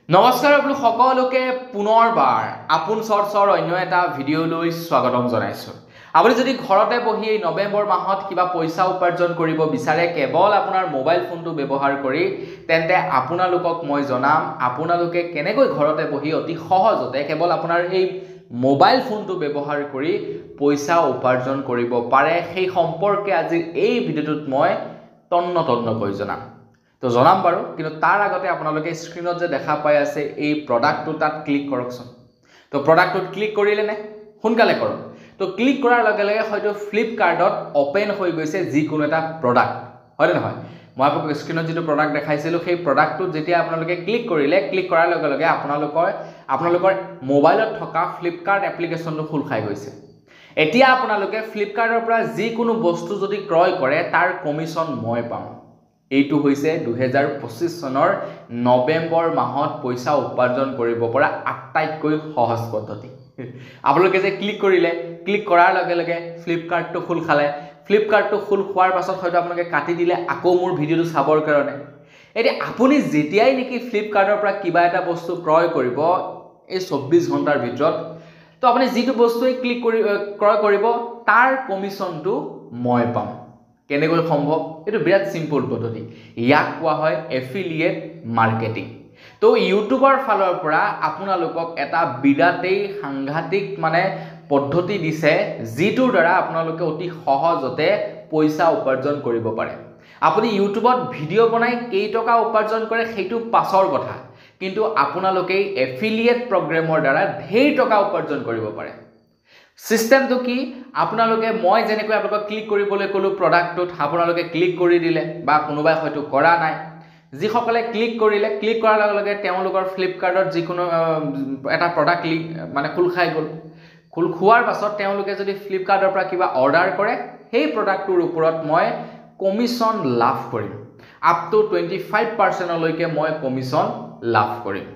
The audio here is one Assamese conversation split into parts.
নমস্কাৰ আপোনালোক সকলোকে পুনৰবাৰ আপোন চৰ্চৰ অন্য এটা ভিডিঅ'লৈ স্বাগতম জনাইছো। আপুনি যদি ঘৰতে বহি এই নৱেম্বৰ মাহত কিবা পইচা উপাৰ্জন কৰিব বিচাৰে কেৱল আপোনাৰ মোবাইল ফোনটো ব্যৱহাৰ কৰি, তেন্তে আপোনালোকক মই জনাম আপোনালোকে কেনেকৈ ঘৰতে বহি অতি সহজতে কেৱল আপোনাৰ এই মোবাইল ফোনটো ব্যৱহাৰ কৰি পইচা উপাৰ্জন কৰিব পাৰে। সেই সম্পৰ্কে আজি এই ভিডিঅ'টোত মই তন্নকৈ জনাম। তো জনাম বাৰু, কিন্তু তাৰ আগতে আপোনালোকে স্ক্ৰীনত যে দেখা পাই আছে এই প্ৰডাক্টটো তাত ক্লিক কৰকচোন। তো প্ৰডাক্টটোত ক্লিক কৰিলে নে? সোনকালে কৰক। তো ক্লিক কৰাৰ লগে লগে হয়তো ফ্লিপকাৰ্টত ওপেন হৈ গৈছে যিকোনো এটা প্ৰডাক্ট, হয় নহয়? মই আপোনালোকক স্ক্ৰীনত যিটো প্ৰডাক্ট দেখাইছিলোঁ সেই প্ৰডাক্টটোত যেতিয়া আপোনালোকে ক্লিক কৰিলে, ক্লিক কৰাৰ লগে লগে আপোনালোকৰ মোবাইলত থকা ফ্লিপকাৰ্ট এপ্লিকেশ্যনটো খোল খাই গৈছে। এতিয়া আপোনালোকে ফ্লিপকাৰ্টৰ পৰা যিকোনো বস্তু যদি ক্ৰয় কৰে তাৰ কমিশ্যন মই পাম। এইটো হৈছে 2025 চনৰ নৱেম্বৰ মাহত পইচা উপাৰ্জন কৰিব পৰা আটাইতকৈ সহজ পদ্ধতি। আপোনালোকে যে ক্লিক কৰিলে, ক্লিক কৰাৰ লগে লগে ফ্লিপকাৰ্টটো খোল খালে। ফ্লিপকাৰ্টটো খোল খোৱাৰ পাছত হয়তো আপোনালোকে কাটি দিলে আকৌ মোৰ ভিডিঅ'টো চাবৰ কাৰণে। এতিয়া আপুনি যেতিয়াই নেকি ফ্লিপকাৰ্টৰ পৰা কিবা এটা বস্তু ক্ৰয় কৰিব এই 24 ঘণ্টাৰ ভিতৰত, তো আপুনি যিটো বস্তুৱে ক্ৰয় কৰিব তাৰ কমিশ্যনটো মই পাম। কেনেকৈ সম্ভৱ? এইটো বিৰাট সিম্পল পদ্ধতি। ইয়াক কোৱা হয় এফিলিয়েট মাৰ্কেটিং। তো ইউটিউবৰ ফালৰ পৰা আপোনালোকক এটা বিৰাটেই সাংঘাতিক পদ্ধতি দিছে, যিটোৰ দ্বাৰা আপোনালোকে অতি সহজতে পইচা উপাৰ্জন কৰিব পাৰে। আপুনি ইউটিউবত ভিডিঅ' বনাই কেইটকা উপাৰ্জন কৰে সেইটো পাছৰ কথা, কিন্তু আপোনালোকে এফিলিয়েট প্ৰগ্ৰেমৰ দ্বাৰা ঢেৰ টকা উপাৰ্জন কৰিব পাৰে। সিস্টেমটো কি? আপোনালোকে মই যেনেকৈ আপোনালোকক ক্লিক কৰিবলৈ ক'লো প্ৰডাক্টটোত, আপোনালোকে ক্লিক কৰি দিলে বা কোনোবাই হয়তো কৰা নাই। যিসকলে ক্লিক কৰিলে, ক্লিক কৰাৰ লগে লগে তেওঁলোকৰ ফ্লিপকাৰ্টত যিকোনো এটা প্ৰডাক্ট খোল খাই গ'ল। খোল খোৱাৰ পাছত তেওঁলোকে যদি ফ্লিপকাৰ্টৰ পৰা কিবা অৰ্ডাৰ কৰে, সেই প্ৰডাক্টটোৰ ওপৰত মই কমিশ্যন লাভ কৰিম। আপ টু 25%লৈকে মই কমিশ্যন লাভ কৰিম।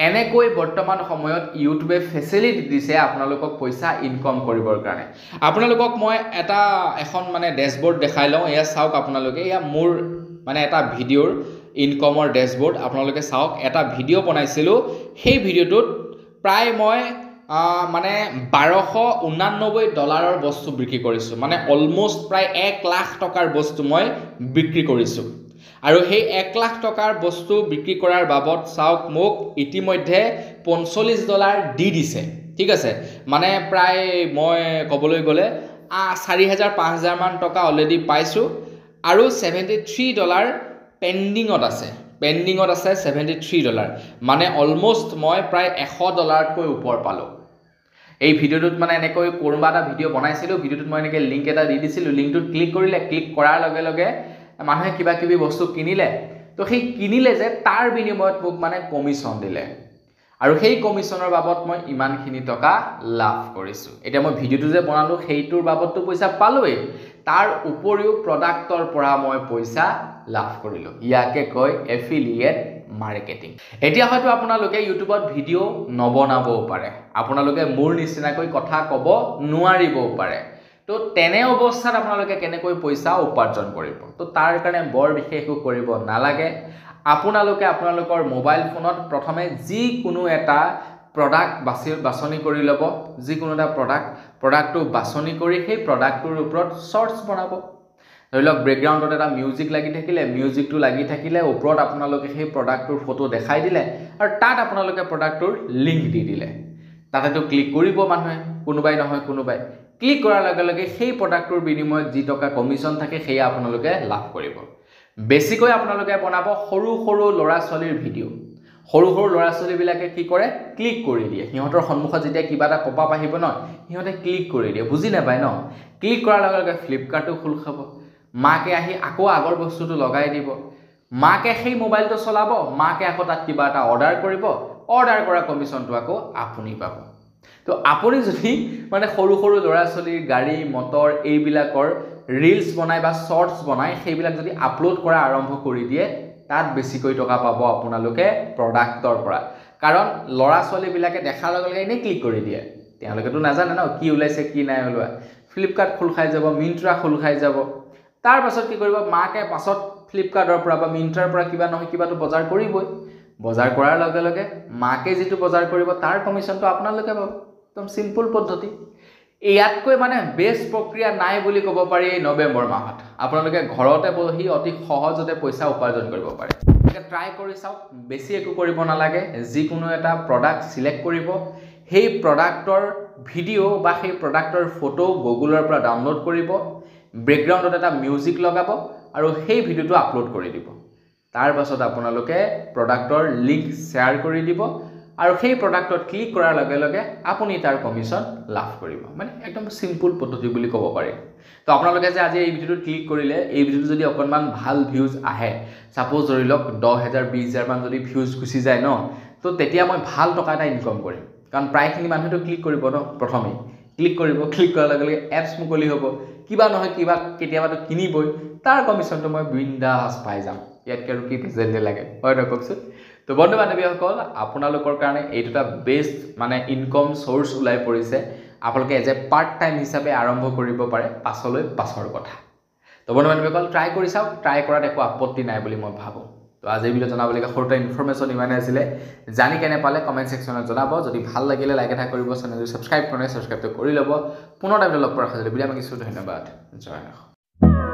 এনেকৈ বৰ্তমান সময়ত ইউটিউবে ফেচিলিটি দিছে আপোনালোকক পইচা ইনকাম কৰিবৰ কাৰণে। আপোনালোকক মই এখন ডেছবৰ্ড দেখাই লওঁ। এয়া চাওক আপোনালোকে, এয়া মোৰ এটা ভিডিঅ'ৰ ইনকামৰ ডেছবৰ্ড। আপোনালোকে চাওক, এটা ভিডিঅ' বনাইছিলোঁ, সেই ভিডিঅ'টোত প্ৰায় মই $1299 বস্তু বিক্ৰী কৰিছোঁ। অলমষ্ট প্ৰায় 1 লাখ টকাৰ বস্তু মই বিক্ৰী কৰিছোঁ। আৰু সেই 1 লাখ টকাৰ বস্তু বিক্ৰী কৰাৰ বাবদ চাওক মোক ইতিমধ্যে $45 দি দিছে। ঠিক আছে, প্ৰায় মই ক'বলৈ গ'লে 4000-5000 মান টকা অলৰেডি পাইছোঁ। আৰু $73 পেণ্ডিঙত আছে। $73 অলমষ্ট মই প্ৰায় $100তকৈ ওপৰ পালোঁ। এই ভিডিঅ'টোত এনেকৈ কোনোবা এটা ভিডিঅ' বনাইছিলোঁ, ভিডিঅ'টোত মই এনেকৈ লিংক এটা দি দিছিলোঁ। লিংকটোত ক্লিক কৰিলে, ক্লিক কৰাৰ লগে লগে মানুহে কিবা কিবি বস্তু কিনিলে। তো সেই কিনিলে যে তাৰ বিনিময়ত মোক কমিশ্যন দিলে, আৰু সেই কমিশ্যনৰ বাবদ মই ইমানখিনি টকা লাভ কৰিছোঁ। এতিয়া মই ভিডিঅ'টো যে বনালোঁ সেইটোৰ বাবদটো পইচা পালোৱেই, তাৰ উপৰিও প্ৰডাক্টৰ পৰা মই পইচা লাভ কৰিলোঁ। ইয়াকে কয় এফিলিয়েট মাৰ্কেটিং। এতিয়া হয়তো আপোনালোকে ইউটিউবত ভিডিঅ' নবনাবও পাৰে, আপোনালোকে মোৰ নিচিনাকৈ কথা ক'ব নোৱাৰিবও পাৰে। তো তেনে অৱস্থাত আপোনালোকে কেনেকৈ পইচা উপাৰ্জন কৰিব? তো তাৰ কাৰণে বৰ বিশেষ একো কৰিব নালাগে। আপোনালোকে আপোনালোকৰ মোবাইল ফোনত প্ৰথমে যিকোনো এটা প্ৰডাক্ট বাছনি কৰি ল'ব। যিকোনো এটা প্ৰডাক্টটো বাছনি কৰি সেই প্ৰডাক্টটোৰ ওপৰত শ্বৰ্টছ বনাব। ধৰি লওক বেকগ্ৰাউণ্ডত এটা মিউজিক লাগি থাকিলে, মিউজিকটো লাগি থাকিলে ওপৰত আপোনালোকে সেই প্ৰডাক্টটোৰ ফটো দেখাই দিলে, আৰু তাত আপোনালোকে প্ৰডাক্টটোৰ লিংক দি দিলে। তাতেতো ক্লিক কৰিব মানুহে, কোনোবাই নহয় কোনোবাই। ক্লিক কৰাৰ লগে লগে সেই প্ৰডাক্টটোৰ বিনিময়ত যি টকা কমিশ্যন থাকে সেয়া আপোনালোকে লাভ কৰিব। বেছিকৈ আপোনালোকে বনাব সৰু সৰু ল'ৰা ছোৱালীৰ ভিডিঅ'। সৰু ল'ৰা ছোৱালীবিলাকে কি কৰে? ক্লিক কৰি দিয়ে। সিহঁতৰ সন্মুখত যেতিয়া কিবা এটা পপ আপ আহিব ন, সিহঁতে ক্লিক কৰি দিয়ে, বুজি নাপায় ন। ক্লিক কৰাৰ লগে লগে ফ্লিপকাৰ্টটো খোল খাব। মাকে আহি আকৌ আগৰ বস্তুটো লগাই দিব। মাকে সেই মোবাইলটো চলাব, মাকে আকৌ তাত কিবা এটা অৰ্ডাৰ কৰিব, অৰ্ডাৰ কৰা কমিশ্যনটো আকৌ আপুনি পাব। তো আপুনি যদি সৰু ল'ৰা ছোৱালীৰ গাড়ী মটৰ এইবিলাকৰ ৰিলছ বনাই বা শ্বৰ্টছ বনাই সেইবিলাক যদি আপলোড কৰা আৰম্ভ কৰি দিয়ে, তাত বেছিকৈ টকা পাব আপোনালোকে প্ৰডাক্টৰ পৰা। কাৰণ ল'ৰা ছোৱালীবিলাকে দেখাৰ লগে লগে এনেই ক্লিক কৰি দিয়ে, তেওঁলোকেতো নাজানে ন কি ওলাইছে কি নাই ওলোৱা। ফ্লিপকাৰ্ট খোল খাই যাব, মিন্ত্ৰা খোল খাই যাব। তাৰ পাছত কি কৰিব? মাকে পাছত ফ্লিপকাৰ্টৰ পৰা বা মিন্ত্ৰাৰ পৰা কিবা নহয় কিবাটো বজাৰ কৰিবই। বজাৰ কৰাৰ লগে লগে মাকে যিটো বজাৰ কৰিব তাৰ কমিশ্যনটো আপোনালোকে পাব একদম সিম্পল পদ্ধতি ইয়াতকৈ মানে বেষ্ট প্ৰক্ৰিয়া নাই বুলি ক'ব পাৰি নৱেম্বৰ মাহত আপোনালোকে ঘৰতে বহি অতি সহজতে পইচা উপাৰ্জন কৰিব পাৰে এটা ট্ৰাই কৰি চাওক বেছি একো কৰিব নালাগে যিকোনো এটা প্ৰডাক্ট সিলেক্ট কৰিব সেই প্ৰডাক্টৰ ভিডিও বা সেই প্ৰডাক্টৰ ফটো গুগলৰ পৰা ডাউনলোড কৰিব বেকগ্ৰাউণ্ডত এটা মিউজিক লগাব আৰু সেই ভিডিওটো আপলোড কৰি দিব তাৰ পাছত আপোনালোকে প্ৰডাক্টৰ লিংক শেয়াৰ কৰি দিব আৰু সেই প্ৰডাক্টত ক্লিক কৰাৰ লগে লগে আপুনি তাৰ কমিশ্যন লাভ কৰিব মানে একদম সিম্পল পদ্ধতি বুলি ক'ব পাৰি তো আপোনালোকে যে আজি এই ভিডিওটো ক্লিক কৰিলে এই ভিডিওটো যদি অকনমান ভাল ভিউজ আহে সাপোজ ধৰি লওক 10000 20000 মান যদি ভিউজ গুচি যায় ন তো তেতিয়া মই ভাল টকা এটা ইনকাম কৰিম কাৰণ প্ৰায়খিনি মানুহেতো ক্লিক কৰিব ন প্ৰথমে ক্লিক কৰিব ক্লিক কৰাৰ লগে লগে এপছ মুকলি হ'ব কিবা নহয় কিবা কেতিয়াবাতো কিনিবই তাৰ কমিশ্যনটো মই বিন্দাস পাই যাম ইয়াতকৈ আৰু কি প্ৰেজেণ্টে লাগে হয় নহয় কওকচোন তো বন্ধু বান্ধৱীসকল আপোনালোকৰ কাৰণে এইটো এটা বেষ্ট মানে ইনকম সোৰ্স ওলাই পৰিছে আপোনালোকে এজ এ পাৰ্ট টাইম হিচাপে আৰম্ভ কৰিব পাৰে পাছৰ কথা তো বন্ধু বান্ধৱীসকল ট্ৰাই কৰি চাওক ট্ৰাই কৰাত একো আপত্তি নাই বুলি মই ভাবোঁ তো আজি ভিডিও জনাবলগীয়া সৰুটা ইনফৰমেশ্যন ইমানে আছিলে জানি কেনে পালে কমেণ্ট ছেকশ্যনত জনাব যদি ভাল লাগিলে লাইক এটা কৰিব চেনেলটো ছাবস্ক্ৰাইব কৰি ল'ব পুনৰ এটা ভিডিঅ' লগ পোৱাৰ সাজু বিদায় মাগিছোঁ ধন্যবাদ জয়